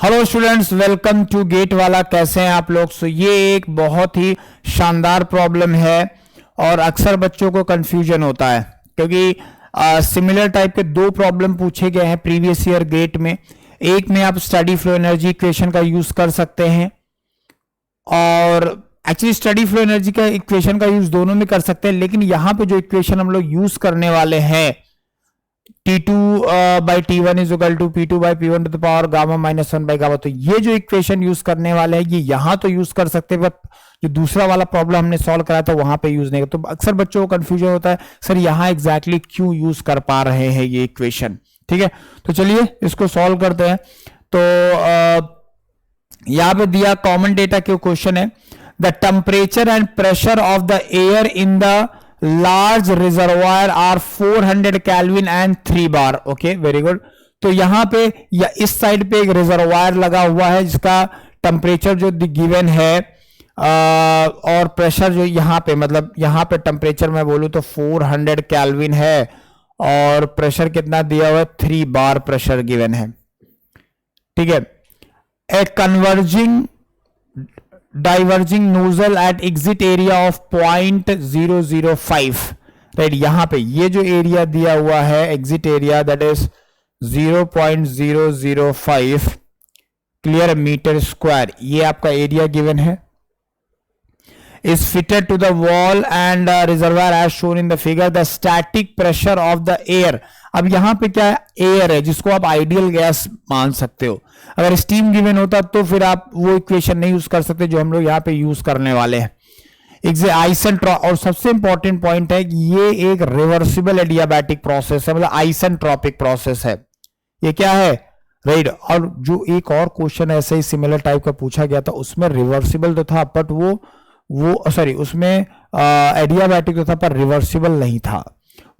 Hello students, welcome to GATE Wallah. कैसे हैं आप लोग? ये एक बहुत ही शानदार प्रॉब्लम है और अक्सर बच्चों को कंफ्यूजन होता है क्योंकि सिमिलर टाइप के दो प्रॉब्लम पूछे गए हैं प्रीवियस ईयर गेट में। एक में आप स्टडी फ्लो एनर्जी इक्वेशन का यूज कर सकते हैं और एक्चुअली स्टडी फ्लो एनर्जी का इक्वेशन का यूज दोनों में कर सकते हैं, लेकिन यहां पे जो इक्वेशन हम लोग यूज करने वाले हैं T2 by T1 is equal to P2 by P1 to the power gamma minus 1 by gamma, तो ये जो इक्वेशन यूज करने वाले हैं ये यहां तो यूज कर सकते हैं, बट जो दूसरा वाला प्रॉब्लम हमने सॉल्व कराया था वहां पे यूज नहीं कर। तो अक्सर बच्चों को कंफ्यूजन होता है सर यहां एग्जैक्टली क्यों यूज कर पा रहे हैं ये इक्वेशन। ठीक है, तो चलिए इसको सॉल्व करते हैं। तो यहां पे दिया कॉमन डेटा के क्वेश्चन है, the temperature and pressure of the air in the large reservoir are 400 kelvin and 3 bar. Okay, very good. तो यहां पे या इस साइड पे एक रिजर्वायर लगा हुआ है जिसका टेम्परेचर जो गिवन है और प्रेशर जो यहां पे, मतलब यहां पे टेम्परेचर मैं बोलूं तो 400 केल्विन है और प्रेशर कितना दिया हुआ है, 3 बार प्रेशर गिवन है। ठीक है, a converging diverging nozzle at exit area of 0.005, right. यहां पे ये जो एरिया दिया हुआ है exit area that is 0.005 clear metre square, ये आपका एरिया गिवन है। is fitted to the wall and reservoir as shown in the figure. The static pressure of the air, अब यहां पे क्या है, एयर है जिसको आप आइडियल गैस मान सकते हो। अगर स्टीम गिवन होता तो फिर आप वो इक्वेशन नहीं यूज कर सकते जो हम लोग यहां पे यूज करने वाले हैं। और सबसे इंपॉर्टेंट पॉइंट है कि ये एक रिवर्सिबल एडियाबैटिक प्रोसेस है, मतलब आइसेंट्रोपिक प्रोसेस है। ये क्या है, राइट। और जो एक और क्वेश्चन ऐसे ही सिमिलर टाइप का पूछा गया था उसमें रिवर्सिबल तो था बट वो सॉरी उसमें एडियाबैटिक तो था पर रिवर्सिबल नहीं था,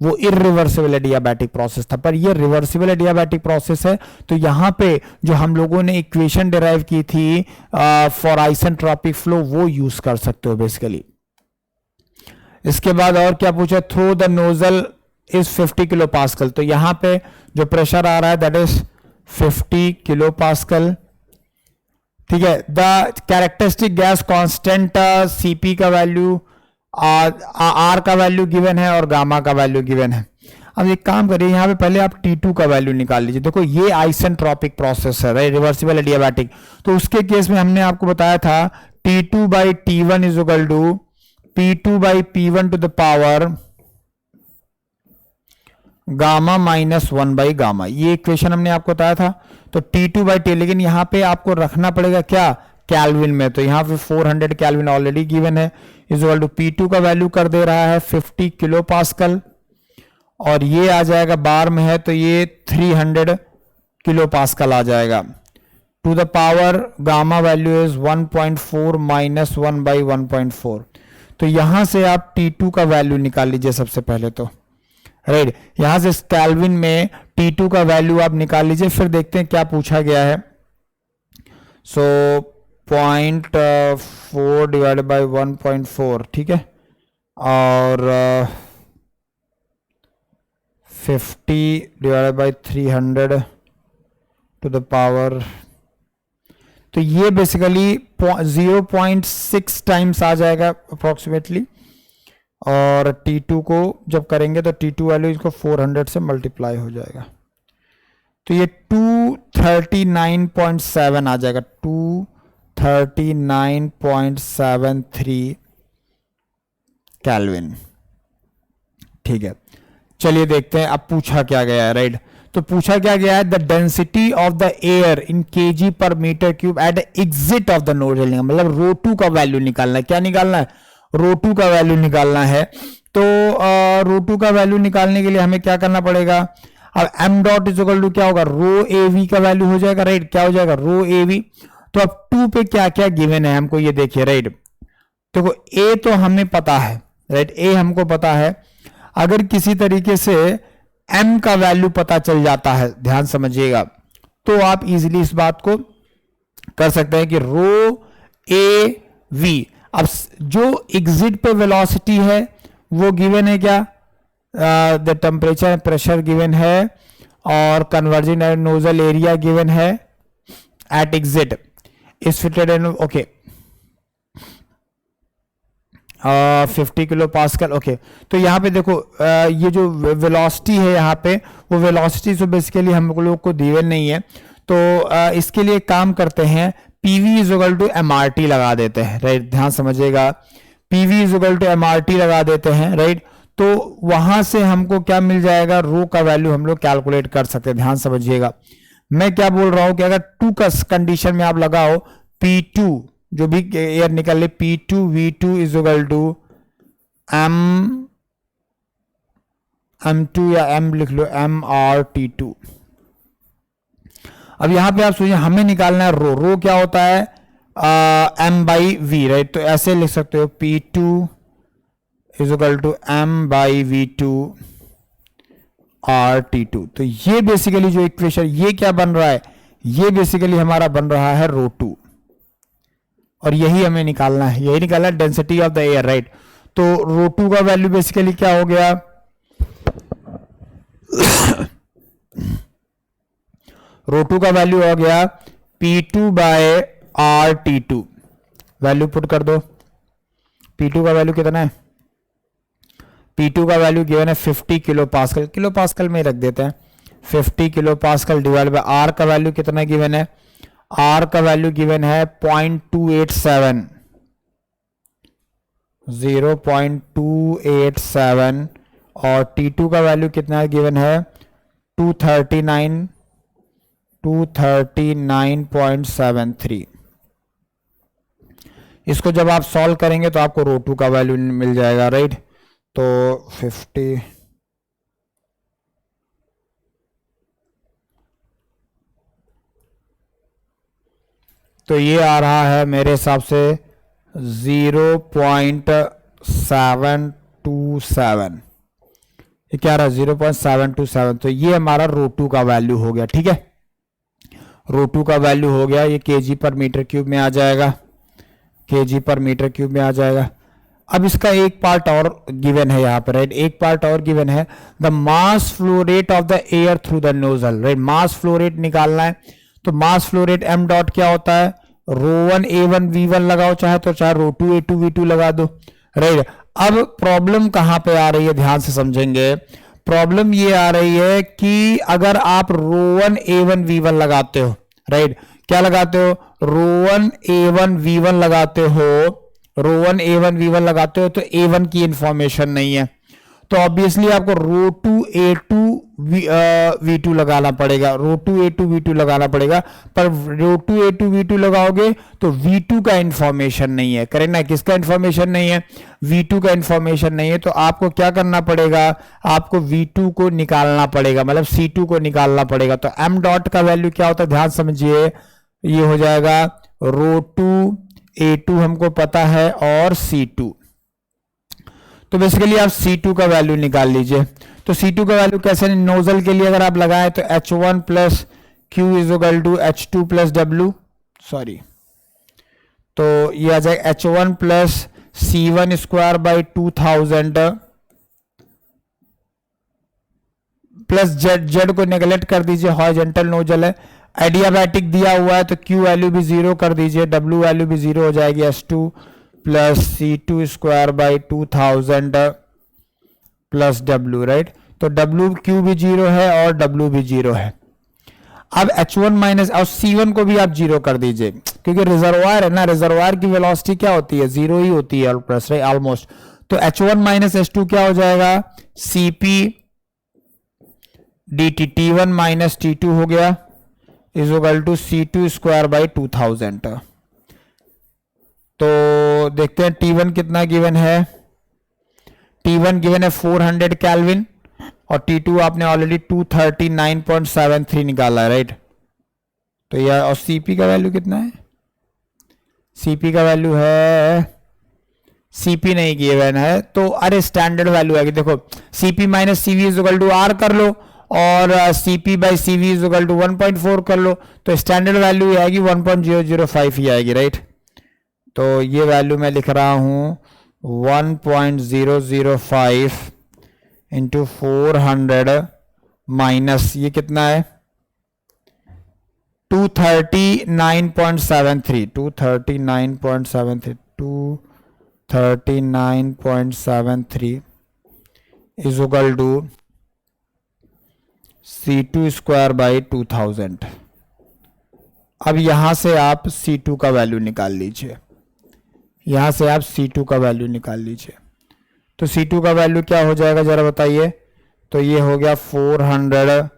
वो इरिवर्सिबल एडियाबैटिक प्रोसेस था। पर ये रिवर्सिबल एडियाबैटिक प्रोसेस है, तो यहां पे जो हम लोगों ने इक्वेशन डिराइव की थी फॉर आइसेंट्रोपिक फ्लो वो यूज कर सकते हो बेसिकली। इसके बाद और क्या पूछा, through the nozzle is 50 kilo pascal, तो यहां पे जो प्रेशर आ रहा है दैट इज 50 किलो पास्कल। ठीक है, the characteristic gas constant CP का वैल्यू, आर का वैल्यू गिवन है और गामा का वैल्यू गिवन है। अब एक काम करिए, यहां पे पहले आप T2 का वैल्यू निकाल लीजिए। देखो ये आइसेंट्रोपिक प्रोसेस है, राइट, रिवर्सिबल एडियाबैटिक। तो उसके केस में हमने आपको बताया था T2 by T1 is equal to P2 by P1 to the power gamma minus 1 by gamma, ये इक्वेशन हमने आपको बताया था। तो T2 बाई T, लेकिन यहां पे आपको रखना पड़ेगा क्या, कैल्विन में। तो यहां पे 400 कैल्विन ऑलरेडी गिवन है, इज इक्वल टू P2 का वैल्यू कर दे रहा है 50 किलो पास्कल और ये आ जाएगा बार में है तो ये 300 किलो पास्कल आ जाएगा to the power gamma value is 1.4 minus 1 by 1.4। तो यहां से आप T2 का वैल्यू निकाल लीजिए सबसे पहले, तो राइट यहां से कैल्विन में T2 का वैल्यू आप निकाल लीजिए, फिर देखते हैं क्या पूछा गया है। सो 0.4 डिवाइडेड बाई 1.4, ठीक है, और 50 divided by 300 to the power, तो ये बेसिकली 0.6 टाइम्स आ जाएगा अप्रोक्सीमेटली। और T2 को जब करेंगे तो T2 वैल्यू इसको 400 से मल्टीप्लाई हो जाएगा, तो ये 239.7 आ जाएगा, 239.73 केल्विन। ठीक है, चलिए देखते हैं अब पूछा क्या गया है, राइट। तो पूछा क्या गया है, the density of the air in kg per metre cube at exit of the nozzle, मतलब ρ2 का वैल्यू निकालना है। क्या निकालना है, ρ2 का वैल्यू निकालना है। तो ρ2 का वैल्यू निकालने के लिए हमें क्या करना पड़ेगा, अब m dot is equal to क्या होगा, रो AV का वैल्यू हो जाएगा, राइट। क्या हो जाएगा, रो AV। तो अब 2 पे क्या क्या गिवन है हमको ये देखिए, राइट। देखो A तो हमें पता है, राइट, A हमको पता है। अगर किसी तरीके से m का वैल्यू पता चल जाता है, ध्यान समझिएगा, तो आप इजीली इस बात को कर सकते हैं कि रो AV। अब जो एग्जिट पे वेलोसिटी है वो गिवन है क्या, द टेम्परेचर प्रेशर गिवन है और कन्वर्जिंग नोजल एरिया गिवन है at exit is fitted in, okay, 50 kilo pascal, okay. तो यहाँ पे देखो ये जो वेलोसिटी है यहाँ पे, वो वेलोसिटी तो बेसिकली हम लोग को दी नहीं है, तो इसके लिए काम करते हैं, PV is equal to MRT लगा देते हैं, राइट, ध्यान समझिएगा, PV is equal to MRT लगा देते हैं, राइट। तो वहां से हमको क्या मिल जाएगा, रो का वैल्यू हम लोग कैलकुलेट कर सकते हैं, ध्यान समझिएगा। मैं क्या बोल रहा हूं कि अगर टू का कंडीशन में आप लगाओ, P2 जो भी एयर निकल ले, P2 V2 is equal to M2 या M लिख लो, MRT2। अब यहां पे आप सोचिए, हमें निकालना है रो, रो क्या होता है, M बाई V, राइट। तो ऐसे लिख सकते हो, P2 is equal to M by V2 RT2। तो ये बेसिकली जो इक्वेशन, ये क्या बन रहा है, ये बेसिकली हमारा बन रहा है रो 2, और यही हमें निकालना है, यही निकालना है density of the air, right. तो रो 2 का वैल्यू बेसिकली क्या हो गया, रो 2 का वैल्यू हो गया P2 bye RT2, value put कर दो। P2 का वैल्यू कितना है, P2 का वैल्यू गिवन है 50 किलो पास्कल, किलो पास्कल में ही रख देते हैं, 50 kilo pascal divide by R का वैल्यू कितना गिवन है, R का वैल्यू गिवन है 0.287, 0.287, और T2 का वैल्यू कितना गिवन है, 239.73। इसको जब आप सॉल्व करेंगे तो आपको रो 2 का वैल्यू मिल जाएगा, राइट। तो 50, तो ये आ रहा है मेरे हिसाब से 0.727, ये क्या रहा, 0.727। तो ये हमारा रो 2 का वैल्यू हो गया, ठीक है, रो 2 का वैल्यू हो गया, ये केजी पर मीटर क्यूब में आ जाएगा, केजी पर मीटर क्यूब में आ जाएगा। अब इसका एक पार्ट और गिवन है यहाँ पर, राइट, एक पार्ट और गिवन है, the mass flow rate of the air through the nozzle, right, mass flow rate निकालना है। तो mass flow rate m dot क्या होता है, रो 1 A1 V1 लगाओ, चाहे तो चाहे रो 2 A2 V2 लगा दो, राइट। अब प्रॉब्लम कहां पे आ रही है, ध्यान से समझेंगे, प्रॉब्लम ये आ रही है कि अगर आप रो 1 A1 V1 लगाते हो, राइट, क्या लगाते हो, रो 1 A1 V1 लगाते हो, रो 1 A1 V1 लगाते हो, तो A1 की इंफॉर्मेशन नहीं है, तो ऑब्वियसली आपको रो 2 A2 V2 लगाना पड़ेगा, रो 2 A2 V2 लगाना पड़ेगा, पर रो 2 A2 V2 लगाओगे तो V2 का इंफॉर्मेशन नहीं है, करेक्ट ना, किसका इंफॉर्मेशन नहीं है, V2 का इंफॉर्मेशन नहीं है। तो आपको क्या करना पड़ेगा, आपको V2 को निकालना पड़ेगा, मतलब C2 को निकालना पड़ेगा। तो m डॉट का वैल्यू क्या होता है, ध्यान समझिए, ये हो जाएगा रो 2 A2 हमको पता है, और C2, तो बेसिकली आप C2 का वैल्यू निकाल लीजिए। तो C2 का वैल्यू कैसे, नोजल के लिए अगर आप लगाएं तो H1 plus Q is equal to H2 plus W, sorry, तो ये आ जाएगा H1 plus C1 square by 2000 plus Z को नेगलेक्ट कर दीजिए, हॉरिजॉन्टल नोजल है, एडियाबैटिक दिया हुआ है, तो Q वैल्यू भी 0 कर दीजिए, W वैल्यू भी 0 हो जाएगी, H2 plus C2 square by 2000 plus W, right. तो W Q भी 0 है और W भी 0 है। अब H1 माइनस, और C1 को भी आप 0 कर दीजिए, क्योंकि रिजर्वायर है ना, रिजर्वायर की वेलोसिटी क्या होती है, 0 ही होती है प्लस, राइट, ऑलमोस्ट। तो H1 माइनस H2 क्या हो जाएगा, CP dt, T1 minus T2 हो गया, is equal to C2 square by 2000। तो देखते हैं T1 कितना गिवन है, T1 गिवन है 400 केल्विन, और T2 आपने ऑलरेडी 239.73 निकाला है, राइट। तो यह, और CP का वैल्यू कितना है, CP का वैल्यू है, CP नहीं गिवन है, तो अरे स्टैंडर्ड वैल्यू आएगी, देखो CP minus CV is equal to R कर लो, और CP by CV is equal to 1.4 कर लो, तो स्टैंडर्ड वैल्यू आएगी 1.005 ही आएगी, राइट। तो ये वैल्यू मैं लिख रहा हूं 1.005 इंटू 400 माइनस, ये कितना है, 239.73 239.73 is equal to C2 square by 2000। अब यहां से आप C2 का वैल्यू निकाल लीजिए, यहां से आप C2 का वैल्यू निकाल लीजिए। तो C2 का वैल्यू क्या हो जाएगा जरा बताइए। तो ये हो गया 400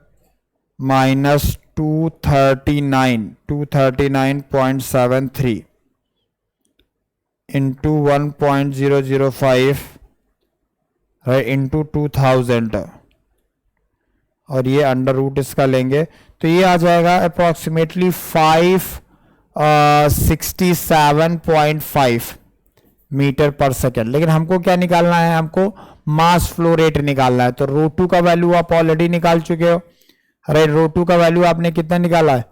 माइनस 239.73 इंटू 1.005 है इंटू 2000 और ये अंडर रूट इसका लेंगे तो ये आ जाएगा अप्रोक्सीमेटली 567.5 मीटर पर सेकेंड। लेकिन हमको क्या निकालना है, हमको मास फ्लो रेट निकालना है। तो रो टू का वैल्यू आप ऑलरेडी निकाल चुके हो। राइट, रो टू का वैल्यू आपने कितना निकाला है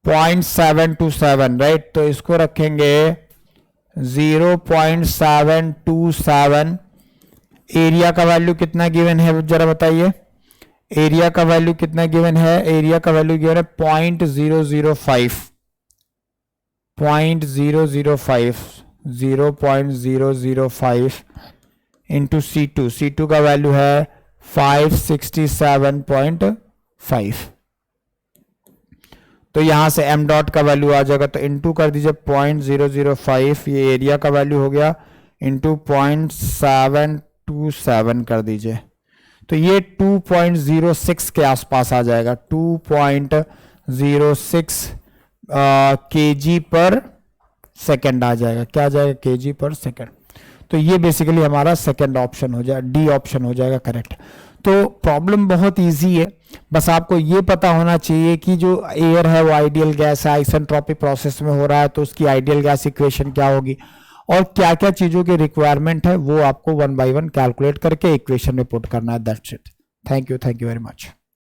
0.727। राइट, तो इसको रखेंगे 0.727। एरिया का वैल्यू कितना गिवन है जरा बताइए, एरिया का वैल्यू कितना गिवन है, एरिया का वैल्यू गिवन है 0.005 इंटू C2 का वैल्यू है 567.5। तो यहां से m डॉट का वैल्यू आ जाएगा तो इंटू कर दीजिए 0.005, ये एरिया का वैल्यू हो गया इंटू 0.727 कर दीजिए। तो ये 2.06 के आसपास आ जाएगा, 2.06 kg पर सेकेंड आ जाएगा। क्या आ जाएगा kg पर सेकेंड। तो ये बेसिकली हमारा सेकेंड ऑप्शन हो जाएगा, डी ऑप्शन हो जाएगा करेक्ट। तो प्रॉब्लम बहुत इजी है, बस आपको ये पता होना चाहिए कि जो एयर है वो आइडियल गैस है, आइसेंट्रोपिक प्रोसेस में हो रहा है तो उसकी आइडियल गैस इक्वेशन क्या होगी और क्या क्या चीजों की रिक्वायरमेंट है वो आपको 1 by 1 कैलकुलेट करके इक्वेशन में पुट करना है। That's it. Thank you very much.